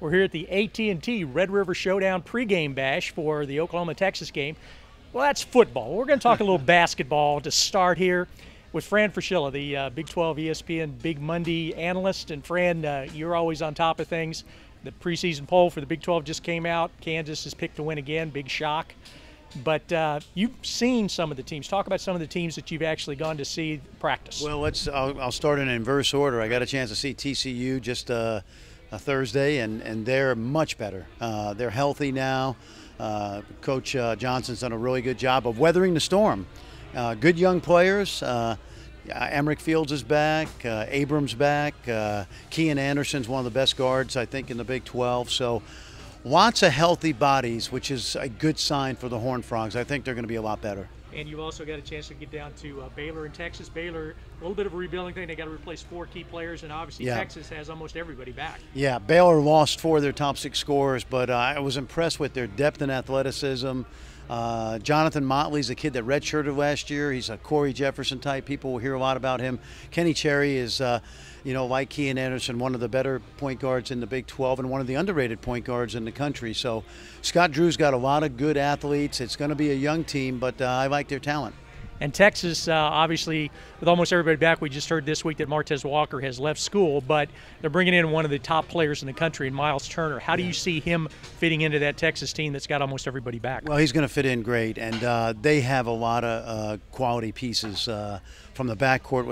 We're here at the AT&T Red River Showdown pregame bash for the Oklahoma-Texas game. Well, that's football. We're going to talk a little basketball to start here with Fran Fraschilla, the Big 12 ESPN Big Monday analyst. And Fran, you're always on top of things. The preseason poll for the Big 12 just came out. Kansas is picked to win again, big shock. But you've seen some of the teams. Talk about some of the teams that you've actually gone to see practice. Well, I'll start in inverse order. I got a chance to see TCU just a Thursday, and they're much better. They're healthy now. Coach Johnson's done a really good job of weathering the storm. Good young players. Emmerich Fields is back. Abrams back. Kean Anderson's one of the best guards, I think, in the Big 12. So lots of healthy bodies, which is a good sign for the Horned Frogs. I think they're going to be a lot better. And you've also got a chance to get down to Baylor in Texas. Baylor, a little bit of a rebuilding thing. They got to replace 4 key players, and obviously Texas has almost everybody back. Yeah, Baylor lost 4 of their top 6 scorers, but I was impressed with their depth and athleticism. Jonathan Motley's a kid that redshirted last year. He's a Corey Jefferson type. People will hear a lot about him. Kenny Cherry is, like Kean Anderson, one of the better point guards in the Big 12 and one of the underrated point guards in the country. So Scott Drew's got a lot of good athletes. It's going to be a young team, but I like their talent. And Texas, obviously, with almost everybody back, we just heard this week that Martez Walker has left school, but they're bringing in one of the top players in the country, Miles Turner. How do you see him fitting into that Texas team that's got almost everybody back? Well, he's going to fit in great, and they have a lot of quality pieces from the backcourt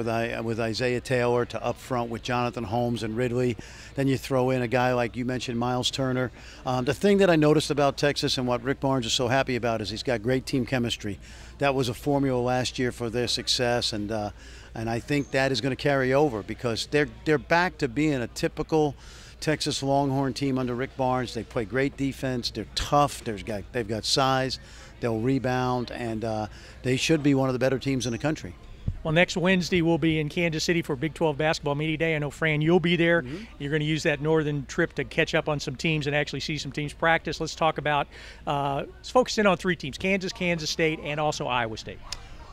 with Isaiah Taylor to up front with Jonathan Holmes and Ridley. Then you throw in a guy like you mentioned, Miles Turner. The thing that I noticed about Texas and what Rick Barnes is so happy about is he's got great team chemistry. That was a formula last year for their success, and I think that is going to carry over because they're back to being a typical Texas Longhorn team under Rick Barnes. They play great defense. They're tough. They've got size. They'll rebound, and they should be one of the better teams in the country. Well, next Wednesday we'll be in Kansas City for Big 12 Basketball Media Day. I know, Fran, you'll be there. Mm-hmm. You're going to use that northern trip to catch up on some teams and actually see some teams practice. Let's talk about, let's focus in on 3 teams, Kansas, Kansas State, and also Iowa State.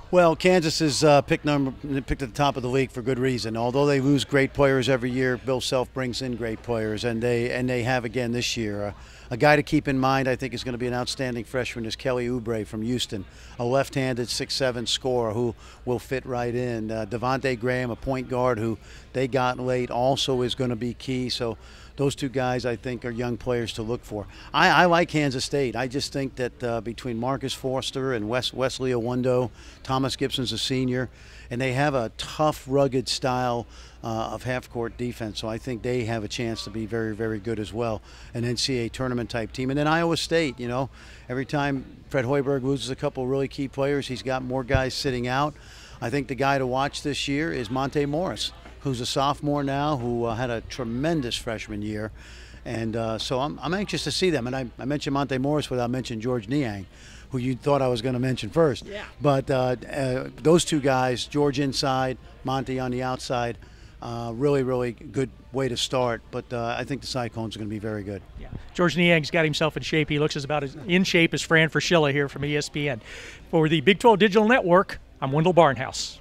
Well, Kansas is picked at the top of the league for good reason. Although they lose great players every year, Bill Self brings in great players, and they have again this year. A guy to keep in mind, I think, is going to be an outstanding freshman is Kelly Oubre from Houston, a left-handed 6'7" scorer who will fit right in. Devontae Graham, a point guard who they got late, also is going to be key. So those 2 guys, I think, are young players to look for. I like Kansas State. I just think that between Marcus Foster and Wesley Owundo, Thomas Gibson's a senior, and they have a tough, rugged style of half-court defense. So I think they have a chance to be very, very good as well, an NCAA tournament-type team. And then Iowa State, every time Fred Hoiberg loses a couple of really key players, he's got more guys sitting out. I think the guy to watch this year is Monte Morris, who's a sophomore now, who had a tremendous freshman year. And so I'm anxious to see them. And I mentioned Monte Morris without mentioning George Niang, who you thought I was going to mention first. Yeah. But those 2 guys, George inside, Monte on the outside, really, really good way to start. But I think the Cyclones are going to be very good. Yeah. George Niang's got himself in shape. He looks about as in shape as Fran Fraschilla here from ESPN. For the Big 12 Digital Network, I'm Wendell Barnhouse.